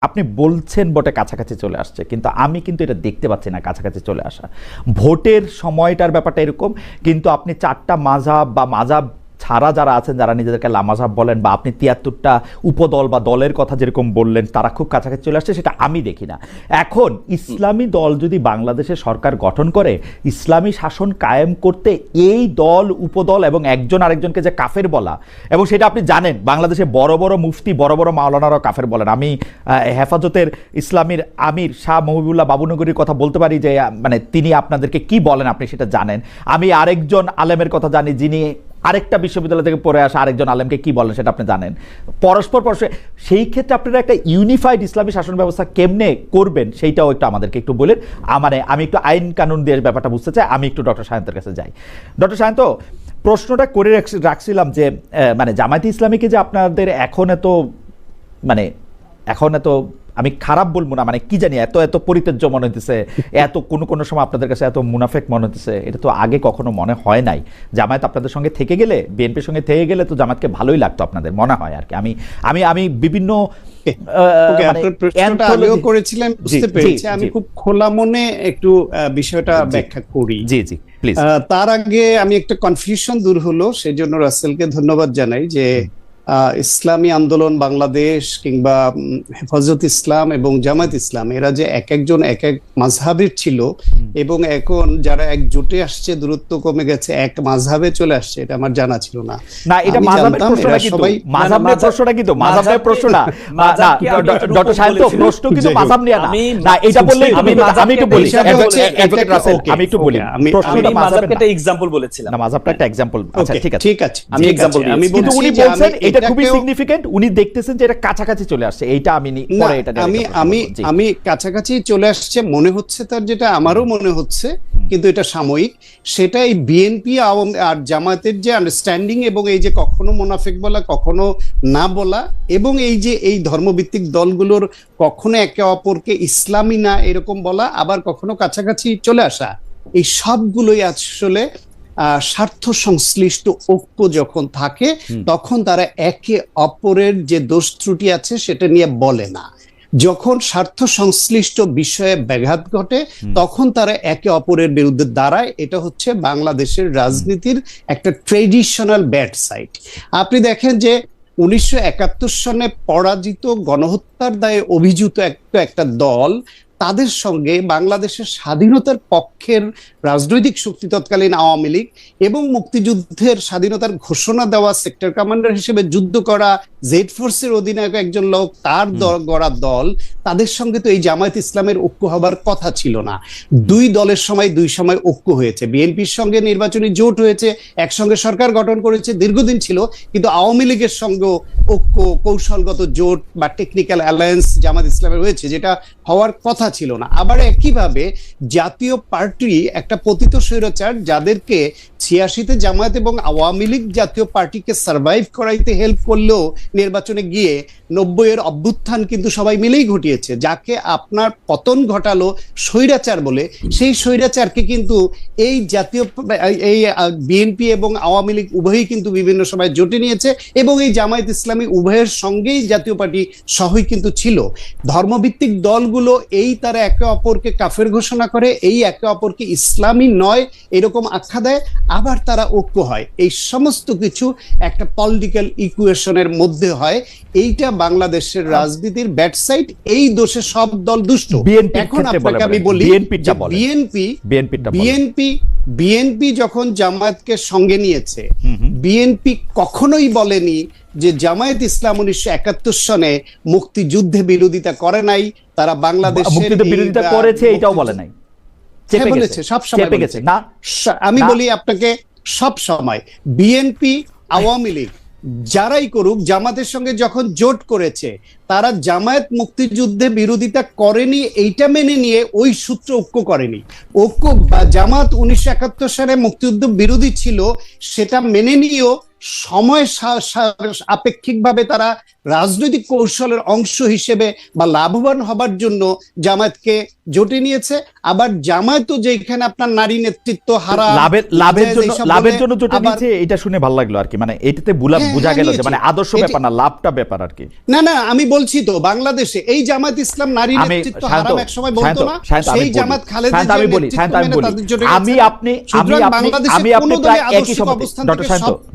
আপনি বলছেন বটে কাছাকাছি চলে আসছে, কিন্তু আমি কিন্তু এটা দেখতে পাচ্ছি না কাছাকাছি চলে আসা। ভোটের সময়টার ব্যাপারটা এরকম, কিন্তু আপনি 4টা মাযহাব বা মাযহাব ছাড়া যারা আছেন, যারা নিজেদেরকে লামাযহাব বলেন, বা আপনি 73টা উপদল বা দলের কথা যেরকম বললেন তারা খুব কাছাকাছি চলে আসছে, সেটা আমি দেখি না। এখন ইসলামী দল যদি বাংলাদেশে সরকার গঠন করে, ইসলামী শাসন কায়েম করতে এই দল উপদল এবং একজন আরেকজনকে যে কাফের বলা, এবং সেটা আপনি জানেন বাংলাদেশে বড় বড় মুফতি, বড় বড় মাওলানারাও কাফের বলেন। আমি হেফাজতের ইসলামীর আমির শাহ মহিবুল্লাহ বাবুনগরীর কথা বলতে পারি যে মানে তিনি আপনাদেরকে কি বলেন আপনি সেটা জানেন। আমি আরেকজন আলেমের কথা জানি যিনি আরেকটা বিশ্ববিদ্যালয় থেকে পড়ে আসা আরেকজন আলেমকে কি বলেন সেটা আপনি জানেন। পরস্পর সেই ক্ষেত্রে আপনারা একটা ইউনিফাইড ইসলামী শাসন ব্যবস্থা কেমনে করবেন সেইটাও একটু আমাদেরকে একটু বলেন। আমি একটু আইন কানুন দিয়ে ব্যাপারটা বুঝতে চাই। আমি একটু ডক্টর সায়ন্তের কাছে যাই। ডক্টর সায়ন্ত, প্রশ্নটা করে রাখছিলাম যে মানে জামায়াতে ইসলামীকে যে আপনাদের এখন এত আমি খারাপ বলবো না, মানে কি জানি এত এত পরিত্যাজ্য মনে হইতেছে, এত কোনো সময় আপনাদের কাছে এত মুনাফেক মনে হইতেছে, এটা তো আগে কখনো মনে হয় নাই। জামায়াত আপনাদের সঙ্গে থেকে গেলে, বিএনপির সঙ্গে থেকে গেলে তো জামায়াতকে ভালোই লাগতো আপনাদের, মনে হয় আর কি। আমি বিভিন্ন করেছিলেন, বুঝতে পেরেছি। আমি খুব খোলা মনে একটু বিষয়টা ব্যাখ্যা করি। জি জি প্লিজ। তার আগে আমি একটা কনফিউশন দূর হলো, সেই জন্য রাসেলকে ধন্যবাদ জানাই যে ইসলামী আন্দোলন বাংলাদেশ কিংবা হেফাজত ইসলাম এবং জামায়াত ইসলাম এরা যে এক একজন এক এক মাযহাবের ছিল, এবং এখন যারা একজোটে আসছে, দূরত্ব কমে গেছে, এক মাযহাবে চলে আসছে, এটা আমার জানা ছিল না। না, এটা মাযহাবের প্রশ্নটা কিন্তু মাযহাবের প্রশ্নটা না, ডক্টর সায়ন্ত প্রশ্ন কিন্তু মাযহাব নিয়ে না। না, এটা বললে আমি একটু বলি, অ্যাডভোকেট রাসেল আমি একটু বলি, প্রশ্নটা মাযহাবের একটা এক্সাম্পল বলেছিলাম। না, মাযহাবটা একটা এক্সাম্পল। আচ্ছা ঠিক আছে, আমি এক্সাম্পল দিই। কিন্তু উনি বলছেন এটা খুবই সিগনিফিকেন্ট, উনি দেখতেছেন যে এটা কাছাকাছি চলে আসছে, এইটা আমি কাছাকাছি চলে আসছে মনে হচ্ছে তার, যেটা আমারও মনে হচ্ছে, কিন্তু এটা সাময়িক। সেটা এই বিএনপি আর জামায়াতের যে আন্ডারস্ট্যান্ডিং, এবং এই যে কখনো মুনাফিক বলা, কখনো না বলা, এবং এই যে এই ধর্মভিত্তিক দলগুলোর কখনো একে অপরকে ইসলামী না এরকম বলা, আবার কখনো কাছাকাছি চলে আসা, এই সবগুলোই আসলে স্বার্থ সংশ্লিষ্ট ঐক্য যখন থাকে তখন তারা একে অপরের যে দোষ ত্রুটি আছে সেটা নিয়ে বলে না। যখন স্বার্থ সংশ্লিষ্ট বিষয়ে ব্যাঘাত ঘটে তখন তারা একে অপরের বিরুদ্ধে দাঁড়ায়। এটা হচ্ছে বাংলাদেশের রাজনীতির একটা ট্রেডিশনাল ব্যাড সাইড। আপনি দেখেন যে 1971 সনে পরাজিত, গণহত্যার দায়ে অভিযুক্ত একটা দল, তাদের সঙ্গে বাংলাদেশের স্বাধীনতার পক্ষের রাজনৈতিক শক্তি তৎকালীন আওয়ামী লীগ এবং মুক্তিযুদ্ধের স্বাধীনতার ঘোষণা দেওয়া সেক্টর কমান্ডার হিসেবে যুদ্ধ করা জেড ফোর্সের অধিনায়ক একজন লোক, তার গড়া দল, তাদের সঙ্গে তো এই জামায়াত ইসলামের ঐক্য হবার কথা ছিল না। দুই দলের দুই সময় ঐক্য হয়েছে, বিএনপির সঙ্গে নির্বাচনী জোট হয়েছে, একসঙ্গে সরকার গঠন করেছে, দীর্ঘদিন ছিল, কিন্তু আওয়ামী লীগের সঙ্গে ঐক্য, কৌশলগত জোট বা টেকনিক্যাল অ্যালায়েন্স জামায়াত ইসলামের হয়েছে, যেটা হওয়ার কথা ছিল না। আবার একইভাবে জাতীয় পার্টি একটা পতিত স্বৈরাচার, যাদেরকে 86-তে জামায়াত এবং আওয়ামী লীগ জাতীয় পার্টিকে সার্ভাইভ করাইতে হেল্প করলেও নির্বাচনে গিয়ে 90-এর অভ্যুত্থান কিন্তু সবাই মিলেই ঘটিয়েছে, যাকে আপনার পতন ঘটালো স্বৈরাচার বলে, সেই স্বৈরাচারকে কিন্তু এই বিএনপি এবং আওয়ামী লীগ উভয়ই কিন্তু বিভিন্ন সময় জোটে নিয়েছে, এবং এই জামায়াত ইসলামী উভয়ের সঙ্গেই জাতীয় পার্টি সহই কিন্তু ছিল। ধর্মভিত্তিক দলগুলো এই তারা একে অপরকে কাফের ঘোষণা করে, এই একে অপরকে ইসলামী নয় এরকম আখ্যা দেয়, আবার তারা ঐক্য হয়। এই সমস্ত কিছু একটা পলিটিক্যাল ইকুয়েশনের মধ্যে হয়। এইটা বাংলাদেশের রাজনীতির ব্যাড সাইড, এই দোষে সব দল দুষ্ট। এখন আপনাকে আমি বলি, বিএনপি যখন জামায়াতকে সঙ্গে নিয়েছে, বিএনপি কখনোই বলেনি যে জামায়াত ইসলাম 1971 সনে মুক্তিযুদ্ধে বিরোধিতা করে নাই, তারা বাংলাদেশের বিরোধিতা করেছে এটাও বলে নাই, বলেছে সব সময় বলেছে না। আমি বলি আপনাকে, সব সময় বিএনপি আওয়ামী লীগ যারাই করুক, জামাতের সঙ্গে যখন জোট করেছে, তারা জামায়াত মুক্তিযুদ্ধে বিরোধিতা করেনি এইটা মেনে নিয়ে ওই সূত্র ঐক্য করেনি। ঐক্য জামাত 1971 সালে মুক্তিযুদ্ধ বিরোধী ছিল, সেটা মেনে নিয়েও সময় আপেক্ষিকভাবে তারা রাজনৈতিক কৌশলের অংশ হিসেবে বা লাভবান হবার জন্য জামায়াতকে জোটে নিয়েছে। আবার জামায়াতও যেখানে আপনার নারী নেতৃত্ব হারা লাভের জন্য জোটে নিয়েছে, এটা শুনে ভালো লাগলো আর কি। মানে এটাতে বোঝা গেল যে মানে আদর্শ ব্যাপার না, লাভটা ব্যাপার আর কি। না, আমি বলছি তো, বাংলাদেশে এই জামাত ইসলাম নারী নেতৃত্ব হারাম এক সময় বলতো না, সেই জামাত খালেদা জিয়ার নেতৃত্ব মেনে তাদের জন্য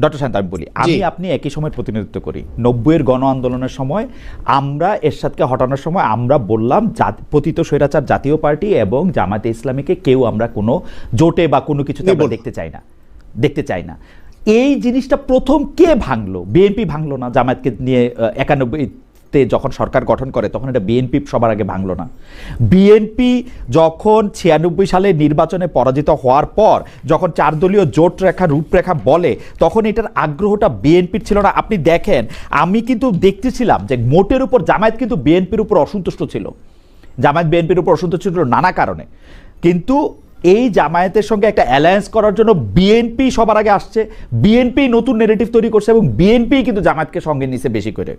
ডক্টর শান্ত, আমি বলি, আমি আপনি একই সময় প্রতিনিধিত্ব করি। 90-এর গণ আন্দোলনের সময় আমরা এরশাদকে হটানোর সময় আমরা বললাম পতিত স্বৈরাচার জাতীয় পার্টি এবং জামায়াতে ইসলামীকে কেউ আমরা কোনো জোটে বা কোনো কিছুতে আমরা দেখতে চাই না। এই জিনিসটা প্রথম কে ভাঙলো? বিএনপি ভাঙলো না? জামায়াতকে নিয়ে 91-তে যখন সরকার গঠন করে তখন এটা বিএনপি সবার আগে ভাঙলো না? বিএনপি যখন 96 সালে নির্বাচনে পরাজিত হওয়ার পর যখন 4 দলীয় জোট রেখা রূপরেখা বলে তখন এটার আগ্রহটা বিএনপির ছিল না? আপনি দেখেন, আমি কিন্তু দেখতেছিলাম যে মোটের উপর জামায়াত কিন্তু বিএনপির উপর অসন্তুষ্ট ছিল, জামায়াত বিএনপির উপর অসন্তুষ্ট ছিল নানা কারণে, কিন্তু এই জামায়াতের সঙ্গে একটা অ্যালায়েন্স করার জন্য বিএনপি সবার আগে আসছে, বিএনপি নতুন নেগেটিভ তৈরি করছে এবং বিএনপি কিন্তু জামায়াতকে সঙ্গে নিছে বেশি করে।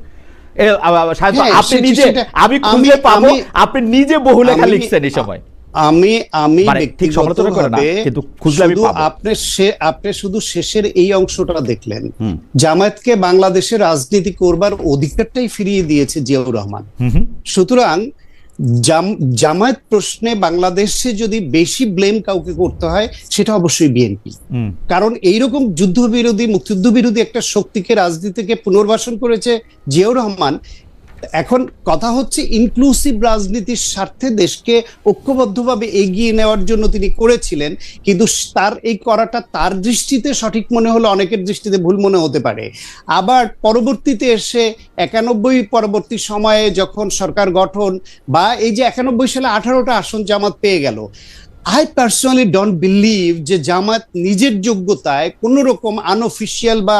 আপনি নিজে, আমি খুঁজে পাবো, আপনি নিজে বহু লেখা লিখছেন এই সময়। আমি ব্যক্তিগতভাবে আপনি শুধু শেষের এই অংশটা দেখলেন, জামায়াতকে বাংলাদেশের রাজনীতি করবার অধিকারটাই ফিরিয়ে দিয়েছে জিয়াউর রহমান। সুতরাং জামায়াত প্রশ্নে বাংলাদেশে যদি বেশি ব্লেম কাউকে করতে হয় সেটা অবশ্যই বিএনপি, কারণ এইরকম যুদ্ধবিরোধী মুক্তিযুদ্ধ বিরোধী একটা শক্তিকে রাজনীতিকে পুনর্বাসন করেছে জিয়াউর রহমান। এখন কথা হচ্ছে ইনক্লুসিভ রাজনীতির স্বার্থে দেশকে ঐক্যবদ্ধভাবে এগিয়ে নেওয়ার জন্য তিনি করেছিলেন, কিন্তু তার এই করাটা তার দৃষ্টিতে সঠিক মনে হলো, অনেকের দৃষ্টিতে ভুল মনে হতে পারে। আবার পরবর্তীতে এসে 91 পরবর্তী সময়ে যখন সরকার গঠন বা এই যে 91 সালে 18টা আসন জামাত পেয়ে গেল, I personally don't believe যে জামাত নিজের যোগ্যতায় কোনো রকম আনঅফিসিয়াল বা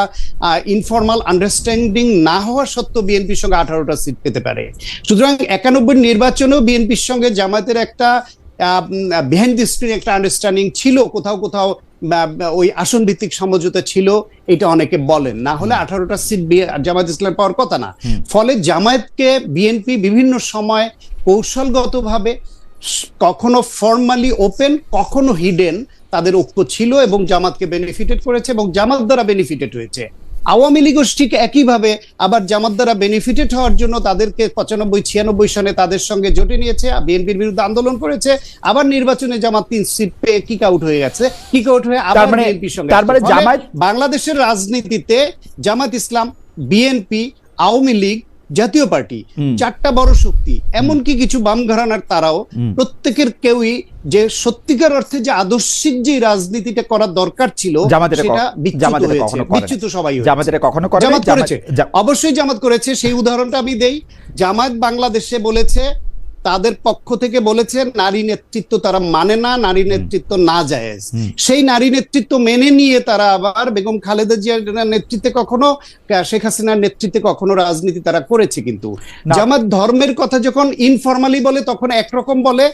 ইনফর্মাল আন্ডারস্ট্যান্ডিং না হওয়া সত্ত্বেও বিএনপির সঙ্গে 18টা সিট পেতে পারে। সুতরাং 91 নির্বাচনেও বিএনপির সঙ্গে জামাতের একটা বিহাইন্ড দি স্ক্রিন একটা আন্ডারস্ট্যান্ডিং ছিল, কোথাও কোথাও ওই আসন ভিত্তিক সমঝোতা ছিল, এটা অনেকে বলেন, না হলে 18টা সিট জামায়াত ইসলাম পাওয়ার কথা না। ফলে জামায়াতকে বিএনপি বিভিন্ন সময় কৌশলগতভাবে কখনো ফর্মালি ওপেন কখনো হিডেন তাদের ঐক্য ছিল এবং জামাতকে বেনিফিটেড করেছে এবং জামাত দ্বারা বেনিফিটেড হয়েছে। আওয়ামী লীগও ঠিক একইভাবে আবার জামাত দ্বারা বেনিফিটেড হওয়ার জন্য তাদেরকে 95-96 সনে তাদের সঙ্গে জোটে নিয়েছে, বিএনপির বিরুদ্ধে আন্দোলন করেছে, আবার নির্বাচনে জামাত 3 সিট পেয়ে কিক আউট হয়ে গেছে, কিক আউট হয়ে আবার বিএনপির সঙ্গে। তারপরে বাংলাদেশের রাজনীতিতে জামাত ইসলাম, বিএনপি, আওয়ামী লীগ, জাতীয় পার্টি 4টা বড় শক্তি, এমনকি কিছু বাম ঘরানার তারাও প্রত্যেকের কেউই যে সত্যিকার অর্থে যে আদর্শিক যে রাজনীতিটা করার দরকার ছিল সেটা বিচ্যুত সবাই জামাত করেছে, অবশ্যই জামাত করেছে। সেই উদাহরণটা আমি দেই, জামাত বাংলাদেশে বলেছে, তাদের পক্ষ থেকে বলেছে নারী নেতৃত্ব তারা মানে না, নারী নেতৃত্ব না জায়েজ। সেই নারী নেতৃত্ব মেনে নিয়ে তারা আবার বেগম খালেদা জিয়ার নেতৃত্বে কখনো, শেখ হাসিনার নেতৃত্বে কখনো রাজনীতি তারা করেছে। কিন্তু জামাত ধর্মের কথা যখন ইনফরমালি বলে তখন একরকম বলে,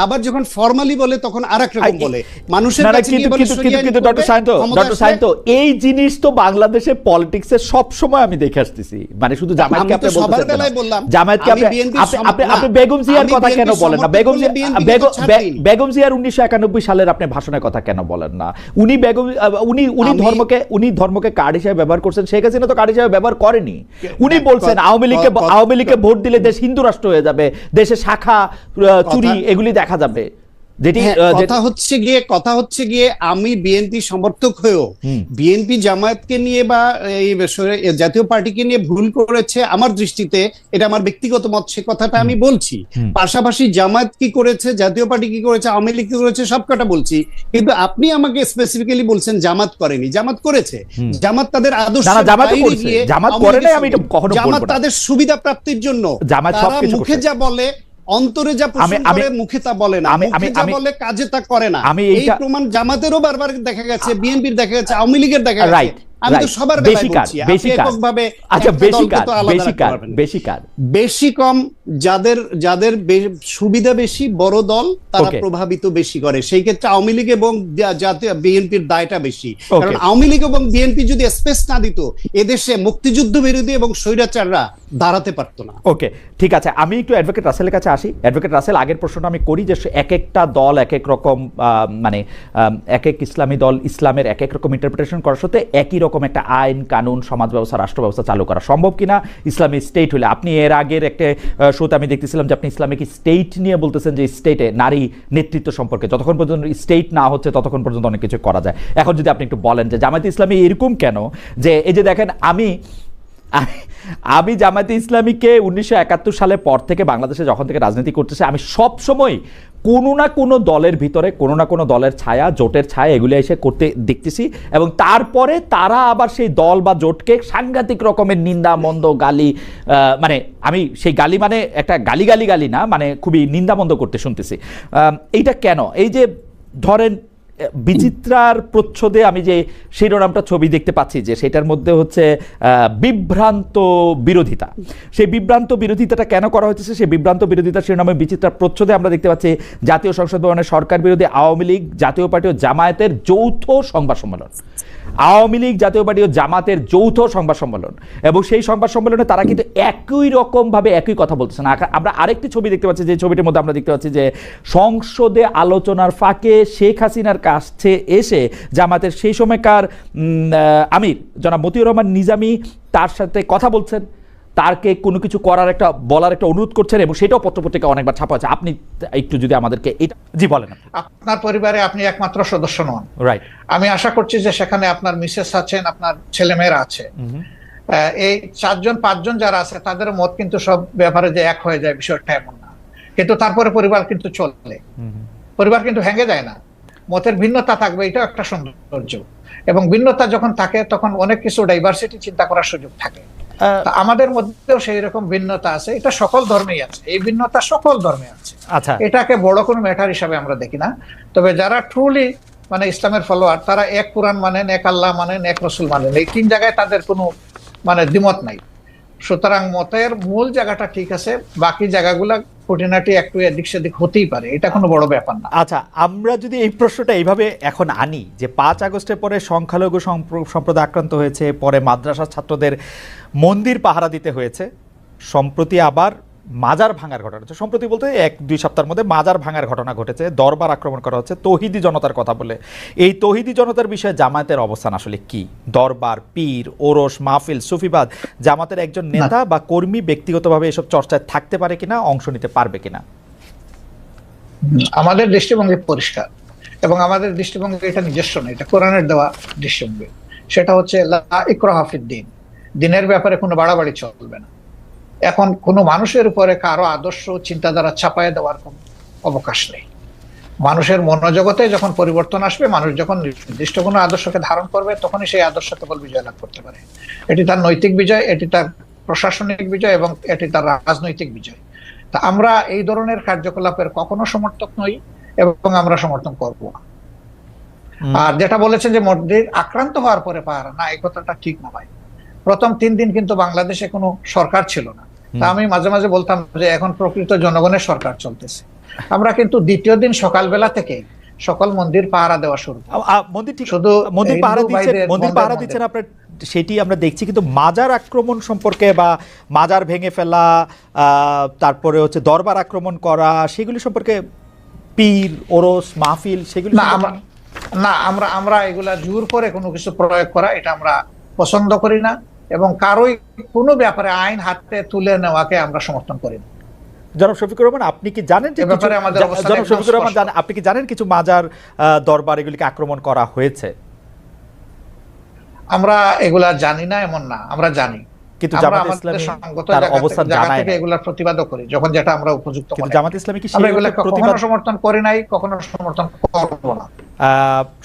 আবার যখন ফর্মালি বলে তখন আরেক রকম বলে। মানুষের কাছে ডক্টর সায়েন্তো, এই জিনিস তো বাংলাদেশের পলিটিক্সে সব সময় আমি দেখে আসতেছি, মানে শুধু জামায়াতকে আপনি বলতেছেন না, জামায়াতকে আপনি বেগম জিয়া কথা কেন বলেন না? বেগম জিয়ার 1991 সালের আপনি ভাষণের কথা কেন বলেন না? উনি ধর্মকে কার্ড হিসেবে ব্যবহার করছেন, শেখ হাসিনা তো কার্ড হিসেবে ব্যবহার করেনি। উনি বলছেন আওয়ামী লীগকে ভোট দিলে দেশ হিন্দু রাষ্ট্র হয়ে যাবে, দেশে শাখা চুরি এগুলি দেখা যাবে। কথা হচ্ছে গিয়ে আমি বিএনপি সমর্থক হয়েও বিএনপি জামায়াতকে নিয়ে বা এই জাতীয় পার্টিকে নিয়ে ভুল করেছে আমার দৃষ্টিতে, এটা আমার ব্যক্তিগত মত, সে কথাটা আমি বলছি। পাশাপাশি জামায়াত কি করেছে, জাতীয় পার্টি কি করেছে, আওয়ামী লীগ কি করেছে, সব কটা বলছি। কিন্তু আপনি আমাকে স্পেসিফিক্যালি বলছেন জামাত করেনি। জামাত করেছে, জামাত তাদের আদর্শ জামাত তাদের সুবিধা প্রাপ্তির জন্য মুখে যা বলে, অন্তরে যা পোষণ করে, মুখে তা বলে না, মুখে যা বলে কাজে তা করে না। এই প্রমাণ জামাতেরও বারবার দেখা গেছে, বিএনপির দেখা গেছে, আওয়ামী লীগের দেখা গেছে। আমি তো সবার বেলায় বলছি, এককভাবে বেশি কম যাদের সুবিধা বেশি, বড় দল তারা প্রভাবিত বেশি করে, সেই ক্ষেত্রে আওয়ামী লীগ এবং জাতীয় বিএনপির দায়টা বেশি। কারণ আওয়ামী লীগ এবং বিএনপি যদি স্পেস না দিত, এদেশে মুক্তিযুদ্ধ বিরোধী এবং স্বৈরাচাররা দাঁড়াতে পারতো না। ওকে, ঠিক আছে, আমি একটু অ্যাডভোকেট রাসেলের কাছে আসি। অ্যাডভোকেট রাসেল, আগের প্রশ্নটা আমি করি যে এক একটা দল এক এক রকম, মানে এক এক ইসলামী দল ইসলামের এক এক রকম ইন্টারপ্রিটেশন করার সাথে একই রকম রকম একটা আইন কানুন সমাজ ব্যবস্থা রাষ্ট্র ব্যবস্থা চালু করা সম্ভব কিনা ইসলামিক স্টেট হলে। আপনি এর আগের একটা শোতে আমি দেখতেছিলাম যে আপনি ইসলামিক স্টেট নিয়ে বলতেছেন যে স্টেটে নারী নেতৃত্ব সম্পর্কে যতক্ষণ পর্যন্ত স্টেট না হচ্ছে ততক্ষণ পর্যন্ত অনেক কিছু করা যায়। এখন যদি আপনি একটু বলেন যে জামায়াতে ইসলামী এরকম কেন, যে এই যে দেখেন আমি জামায়াতে ইসলামীকে 1971 সালের পর থেকে বাংলাদেশে যখন থেকে রাজনীতি করতেছে আমি সব সময় কোনো না কোনো দলের ভিতরে কোনো না কোনো দলের ছায়া, জোটের ছায়া এগুলো এসে করতে দেখতেছি, এবং তারপরে তারা আবার সেই দল বা জোটকে সাংঘাতিক রকমের নিন্দা মন্দ গালি, মানে আমি সেই গালি মানে একটা গালি না, মানে খুবই নিন্দামন্দ করতে শুনতেছি। এইটা কেন? এই যে ধরেন বিচিত্রার প্রচ্ছদে আমি যে শিরোনামটা ছবি দেখতে পাচ্ছি যে সেটার মধ্যে হচ্ছে বিভ্রান্ত বিরোধিতা, সেই বিভ্রান্ত বিরোধিতাটা কেন করা হয়েছে? সেই বিভ্রান্ত বিরোধিতা শিরোনামে বিচিত্রার প্রচ্ছদে আমরা দেখতে পাচ্ছি জাতীয় সংসদ ভবনে সরকার বিরোধী আওয়ামী লীগ, জাতীয় পার্টি ও জামায়াতের যৌথ সংবাদ সম্মেলন। আওয়ামী লীগ, জাতীয় পার্টি ও জামাতের যৌথ সংবাদ সম্মেলন, এবং সেই সংবাদ সম্মেলনে তারা কিন্তু একই রকমভাবে একই কথা বলতেছে না। আমরা আরেকটি ছবি দেখতে পাচ্ছি, যে ছবিটির মধ্যে আমরা দেখতে পাচ্ছি যে সংসদে আলোচনার ফাঁকে শেখ হাসিনার কাছে এসে জামাতের সেই সময়কার আমির জনাব মতিউর রহমান নিজামী তার সাথে কথা বলছেন, তারকে কোনো কিছু বলার একটা অনুরোধ করছেন, এবং সেটাও পত্রপত্রিকা অনেকবার ছাপা আছে। আপনি একটু যদি আমাদেরকে এটা জি বলেন। আপনার পরিবারে আপনি একমাত্র সদস্য নন, রাইট? আমি আশা করছি যে সেখানে আপনার মিসেস আছেন, আপনার ছেলেমেয়েরা আছে, এই 4-5 যারা আছে তাদের মত কিন্তু সব ব্যাপারে যে এক হয়ে যায় বিষয়টা এমন না, কিন্তু তারপরে পরিবার কিন্তু চলে, পরিবার কিন্তু ভেঙে যায় না। মতের ভিন্নতা থাকবে, এটাও একটা সৌন্দর্য, এবং ভিন্নতা যখন থাকে তখন অনেক কিছু ডাইভার্সিটি চিন্তা করার সুযোগ থাকে। আমাদের মধ্যেও সেই রকম ভিন্নতা আছে, এটা সকল ধর্মেই আছে, এই ভিন্নতা সকল ধর্মে আছে। আচ্ছা, এটাকে বড় কোনো ম্যাটার হিসাবে আমরা দেখি না। তবে যারা ট্রুলি মানে ইসলামের ফলোয়ার, তারা এক কোরআন মানেন, এক আল্লাহ মানেন, এক রসুল মানেন, এই 3 জায়গায় তাদের কোনো মানে দ্বিমত নাই। সুতরাং মতের মূল জায়গাটা ঠিক আছে, বাকি জায়গাগুলা খুঁটিনাটি একটু এদিক সেদিক হতেই পারে, এটা কোনো বড় ব্যাপার না। আচ্ছা, আমরা যদি এই প্রশ্নটা এইভাবে এখন আনি যে 5 আগস্টের পরে সংখ্যালঘু সম্প্রদায় আক্রান্ত হয়েছে, পরে মাদ্রাসার ছাত্রদের মন্দির পাহারা দিতে হয়েছে, সম্প্রতি আবার মাজার ভাঙার ঘটনা হচ্ছে, সম্প্রতি বলতে 1-2 সপ্তাহের মধ্যে মাজার ভাঙার ঘটনা ঘটেছে, দরবার আক্রমণ করা হচ্ছে তৌহিদি জনতার কথা বলে। এই তৌহিদি জনতার বিষয়ে জামায়াতের অবস্থান আসলে কি? দরবার, পীর, ওরস, মাহফিল, সুফিবাদ জামাতের একজন নেতা বা কর্মী ব্যক্তিগতভাবে এসব চর্চায় থাকতে পারে কিনা, অংশ নিতে পারবে কিনা? আমাদের দৃষ্টিভঙ্গি পরিষ্কার, এবং আমাদের দৃষ্টিভঙ্গি এটা নিজস্ব না, এটা কোরআনের দেওয়া দৃষ্টিভঙ্গি। সেটা হচ্ছে লা ইকরাহা ফিদ-দীন, দিনের ব্যাপারে কোনো বাড়াবাড়ি চলবে না। এখন কোনো মানুষের উপরে কারো আদর্শ চিন্তাধারা চাপায় দেওয়ার কোনো অবকাশ নেই। মানুষের মনোজগতে যখন পরিবর্তন আসবে, মানুষ যখন নির্দিষ্ট কোনো আদর্শকে ধারণ করবে, তখনই সেই আদর্শ কেবল বিজয় লাভ করতে পারে। এটি তার নৈতিক বিজয়, এটি তার প্রশাসনিক বিজয়, এবং এটি তার রাজনৈতিক বিজয়। তা আমরা এই ধরনের কার্যকলাপের কখনো সমর্থক নই, এবং আমরা সমর্থন করব না। আর যেটা বলেছেন যে মসজিদ আক্রান্ত হওয়ার পরে পাহারা, না, এই কথাটা ঠিক না ভাই। প্রথম 3 দিন কিন্তু বাংলাদেশে কোনো সরকার ছিল না। তা আমি মাঝে মাঝে বলতাম যে এখন প্রকৃত জনগণের সরকার চলতেছে। আমরা কিন্তু দ্বিতীয় দিন সকালবেলা থেকে সকল মন্দির পাহারা দেওয়া শুরু। মন্দির পাহারা দিচ্ছেন আপনার, সেটি আমরা দেখছি, কিন্তু মাজার আক্রমণ সম্পর্কে বা মাজার ভেঙে ফেলা, তারপরে হচ্ছে দরবার আক্রমণ করা, সেগুলি সম্পর্কে পীর, ওরস, মাহফিল, সেগুলি না, আমরা এগুলা জোর করে কোনো কিছু প্রয়োগ করা, এটা আমরা পছন্দ করি না, এবং কারোই কোনো ব্যাপারে আইন হাতে তুলে নেওয়াকে আমরা সমর্থন করি না। জনাব শফিকুর রহমান, আপনি কি জানেন আপনি কি জানেন কিছু মাজার, দরবার এগুলিকে আক্রমণ করা হয়েছে? আমরা এগুলা জানি না এমন না, আমরা জানি, কিন্তু জামাত ইসলামী তার অবস্থান জানায় না, এগুলার প্রতিবাদও করি যখন যেটা আমরা উপযুক্ত মনে করি। জামাত ইসলামী কি কখনো সমর্থন করে নাই, কখনো সমর্থন করব না।